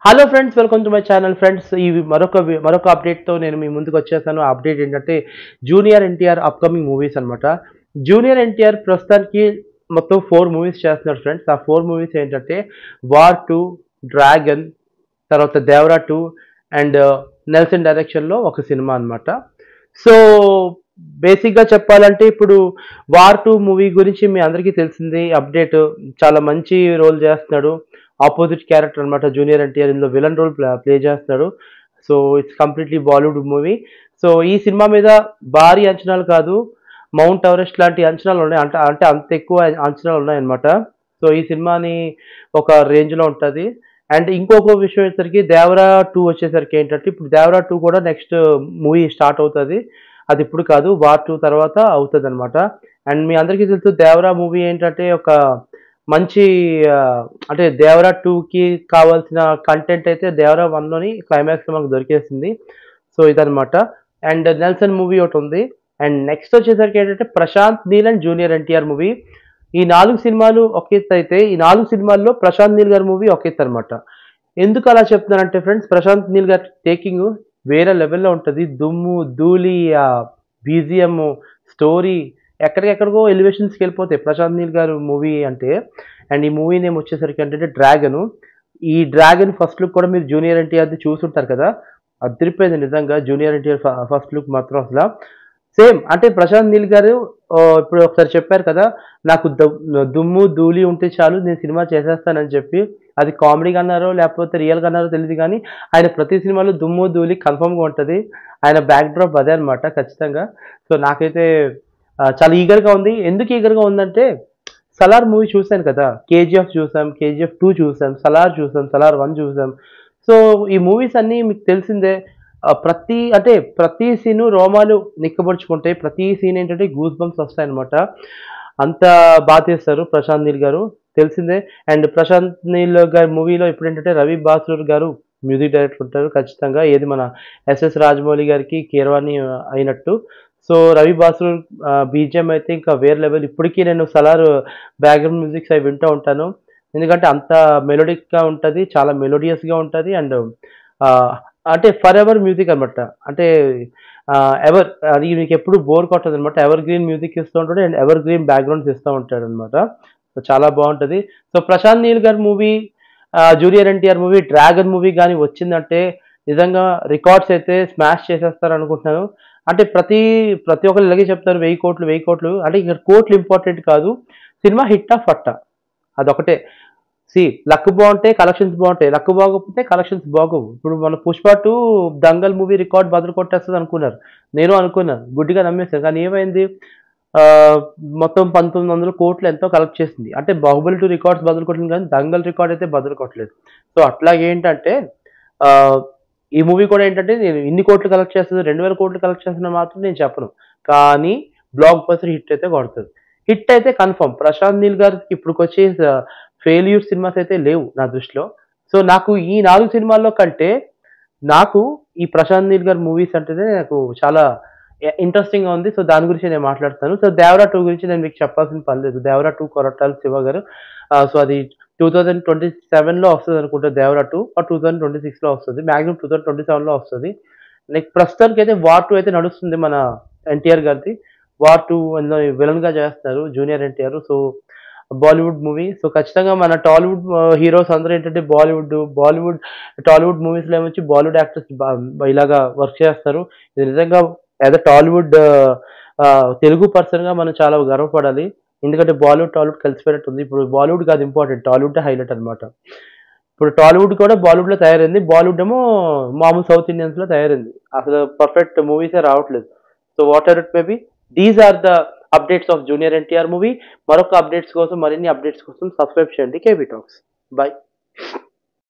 Hello friends, welcome to my channel. Friends, ఈ మరొక అప్డేట్తో నేను మీ ముందుకు వచ్చేసాను. ఆ అప్డేట్ ఏంటంటే జూనియర్ ఎన్టీఆర్ అప్కమింగ్ మూవీస్ అనమాట. జూనియర్ ఎన్టీఆర్ ప్రస్తుతానికి మొత్తం 4 మూవీస్ చేస్తున్నారు ఫ్రెండ్స్. ఆ 4 మూవీస్ ఏంటంటే వార్ 2, డ్రాగన్, తర్వాత దేవరా 2 అండ్ నెల్సన్ డైరెక్షన్లో ఒక సినిమా అనమాట. సో బేసిక్గా చెప్పాలంటే ఇప్పుడు వార్ 2 మూవీ గురించి మీ అందరికీ తెలిసింది అప్డేట్. చాలా మంచి రోల్ చేస్తున్నాడు. ఆపోజిట్ క్యారెక్టర్ అనమాట జూనియర్ ఎన్టీఆర్. ఇందులో విలన్ రోల్ ప్లే చేస్తున్నాడు. So it's completely Bollywood movie. So ఈ సినిమా మీద భారీ అంచనాలు కాదు, మౌంట్ ఎవరెస్ట్ లాంటి అంచనాలు ఉన్నాయి. అంటే అంత ఎక్కువ అంచనాలు ఉన్నాయన్నమాట. సో ఈ సినిమాని ఒక రేంజ్లో ఉంటుంది. అండ్ ఇంకొక విషయం వచ్చేసరికి దేవరా 2 వచ్చేసరికి ఏంటంటే ఇప్పుడు దేవరా 2 కూడా నెక్స్ట్ మూవీ స్టార్ట్ అవుతుంది. అది ఇప్పుడు కాదు, వార్ 2 తర్వాత అవుతుంది అనమాట. అండ్ మీ అందరికీ తెలుసు దేవరా మూవీ ఏంటంటే ఒక మంచి అంటే దేవరా 2కి కావాల్సిన కంటెంట్ అయితే దేవరా 1లోని క్లైమాక్స్లో మనకు దొరికేసింది. సో ఇదనమాట. అండ్ నెల్సన్ మూవీ ఒకటి ఉంది. అండ్ నెక్స్ట్ వచ్చేసరికి ఏంటంటే Prashanth Neel and junior NTR movie. ఈ 4 సినిమాలు ఒక ఎత్తు అయితే ఈ 4 సినిమాల్లో ప్రశాంత్ నీల్ గారి మూవీ ఒక ఎత్తు అనమాట. ఎందుకు అలా చెప్తున్నానంటే ఫ్రెండ్స్, ప్రశాంత్ నీల్ గారి టేకింగ్ వేరే లెవెల్లో ఉంటుంది. దుమ్ము ధూళి, బీజిఎం, స్టోరీ ఎక్కడికెక్కడికో ఎలివేషన్స్కి వెళ్ళిపోతాయి ప్రశాంత్ నీల్ గారు మూవీ అంటే. అండ్ ఈ మూవీ నేమ్ వచ్చేసరికి ఏంటంటే డ్రాగన్. ఈ డ్రాగన్ ఫస్ట్ లుక్ కూడా మీరు జూనియర్ ఎన్టీఆర్ది చూసుంటారు కదా, అదిరిపోయింది నిజంగా. జూనియర్ ఎన్టీఆర్ ఫస్ట్ లుక్ మాత్రం అసలు సేమ్ అంటే ప్రశాంత్ నీల్ గారు ఇప్పుడు ఒకసారి చెప్పారు కదా, నాకు దుమ్ము ధూళి ఉంటే చాలు నేను సినిమా చేసేస్తానని చెప్పి. అది కామెడీగా అన్నారో లేకపోతే రియల్గా అన్నారో తెలియదు కానీ ఆయన ప్రతి సినిమాలో దుమ్ము ధూళి కన్ఫర్మ్గా ఉంటుంది. ఆయన బ్యాక్ డ్రాప్ అదే అనమాట ఖచ్చితంగా. సో నాకైతే చాలా ఈగర్గా ఉంది. ఎందుకు ఈగర్గా ఉందంటే సలార్ మూవీ చూశాను కదా, కేజీఎఫ్ చూసాం, కేజీఎఫ్ 2 చూసాం, సలార్ చూసాం, సలార్ 1 చూసాం. సో ఈ మూవీస్ అన్నీ మీకు తెలిసిందే. ప్రతి సీను రోమాలు నిక్కబొడుచుకుంటాయి. ప్రతి సీన్ ఏంటంటే గూస్ బంప్స్ వస్తాయన్నమాట. అంత బాగా తీస్తారు ప్రశాంత్ నీల్ గారు, తెలిసిందే. అండ్ ప్రశాంత్ నీల్ గారి మూవీలో ఇప్పుడు ఏంటంటే రవి బాస్రూర్ గారు మ్యూజిక్ డైరెక్టర్ ఉంటారు ఖచ్చితంగా. ఏది మన ఎస్ఎస్ రాజమౌళి గారికి కీరవాణి అయినట్టు. సో రవి బాస్రూర్ బీజిఎం అయితే ఇంకా వేరే లెవెల్. ఇప్పటికీ నేను సలార్ బ్యాక్గ్రౌండ్ మ్యూజిక్స్ అవి వింటూ ఉంటాను. ఎందుకంటే అంత మెలోడిక్గా ఉంటుంది, చాలా మెలోడియస్గా ఉంటుంది. అండ్ అంటే ఫర్ ఎవర్ మ్యూజిక్ అనమాట. అంటే ఎవర్ అది మీకు ఎప్పుడు బోర్ కొట్టదు అనమాట. ఎవర్ గ్రీన్ మ్యూజిక్ ఇస్తూ ఉంటాడు అండ్ ఎవర్ గ్రీన్ బ్యాక్గ్రౌండ్స్ ఇస్తూ ఉంటాడు అనమాట. సో చాలా బాగుంటుంది. సో ప్రశాంత్ నీల్ గారి movie, junior NTR movie, dragon movie కానీ వచ్చిందంటే నిజంగా రికార్డ్స్ అయితే స్మాష్ చేసేస్తారు అనుకుంటున్నాను. అంటే ప్రతి ఒక్కరు ఇలాగే చెప్తారు 1000 కోట్లు 1000 కోట్లు. అంటే ఇక్కడ కోట్లు ఇంపార్టెంట్ కాదు, సినిమా హిట్టా ఫట్టా అదొకటే. లక్ బాగుంటే కలెక్షన్స్ బాగుంటాయి, లక్ బాగోకపోతే కలెక్షన్స్ బాగోవు. ఇప్పుడు మన పుష్ప 2 దంగల్ మూవీ రికార్డ్ బదులు కొట్టేస్తుంది అనుకున్నారు. నేను అనుకున్నాను, గుడ్డిగా నమ్మేశాను. కానీ ఏమైంది, మొత్తం 1900 కోట్లు ఎంతో కలెక్ట్ చేసింది. అంటే బాహుబలి 2 రికార్డ్స్ బదులు కొట్టింది కానీ దంగల్ రికార్డ్ అయితే బదులు కొట్టలేదు. సో అట్లాగేంటంటే ఈ మూవీ కూడా ఏంటంటే నేను ఇన్ని కోట్లు కలెక్ట్ చేస్తుంది, 2000 కోట్లు కలెక్ట్ చేస్తున్నా మాత్రం నేను చెప్పను. కానీ బ్లాక్ బస్టర్ హిట్ అయితే కొడుతుంది. హిట్ అయితే కన్ఫర్మ్. ప్రశాంత్ నీల్ గారికి ఇప్పుడుకొచ్చే ఫెయిల్యూర్ సినిమాస్ అయితే లేవు నా దృష్టిలో. సో నాకు ఈ 4 సినిమాల్లో కంటే నాకు ఈ ప్రశాంత్ నీల్ గారి మూవీస్ అంటేనే నాకు చాలా ఇంట్రెస్టింగ్గా ఉంది. సో దాని గురించి నేను మాట్లాడతాను. సో దేవరా 2 గురించి నేను మీకు చెప్పాల్సిన పని లేదు. దేవరా 2 కొరటాల శివ గారు. సో అది 2027లో వస్తుంది అనుకుంటా దేవరా 2, 2026లో వస్తుంది, మ్యాక్సిమం 2027లో వస్తుంది. నెక్స్ట్ ప్రస్తుతానికి అయితే వార్ 2 అయితే నడుస్తుంది మన ఎన్టీఆర్ గారిది. వార్ 2 అందులో విలన్గా చేస్తున్నారు junior NTR. So Bollywood movie. So ఖచ్చితంగా మన టాలీవుడ్ హీరోస్ అందరూ ఏంటంటే టాలీవుడ్ మూవీస్లో ఏమొచ్చి బాలీవుడ్ యాక్టర్స్ ఇలాగా వర్క్ చేస్తారు. ఇది నిజంగా యాజ్ అ టాలీవుడ్ తెలుగు పర్సన్గా మనం చాలా గర్వపడాలి. ఎందుకంటే టాలీవుడ్ కలిసిపోయినట్టుంది. ఇప్పుడు బాలీవుడ్ కాదు ఇంపార్టెంట్, టాలీవుడ్ హైలైట్ అనమాట. ఇప్పుడు టాలీవుడ్ కూడా బాలీవుడ్లో తయారైంది, బాలీవుడ్ ఏమో మామూలు సౌత్ ఇండియన్స్లో తయారైంది. అసలు పర్ఫెక్ట్ మూవీసే రావట్లేదు. So whatever it may be, these are the updates of junior NTR movie. మరొక అప్డేట్స్ కోసం, మరిన్ని అప్డేట్స్ కోసం సబ్స్క్రైబ్ చేయండి కేబీ టాక్స్. బాయ్.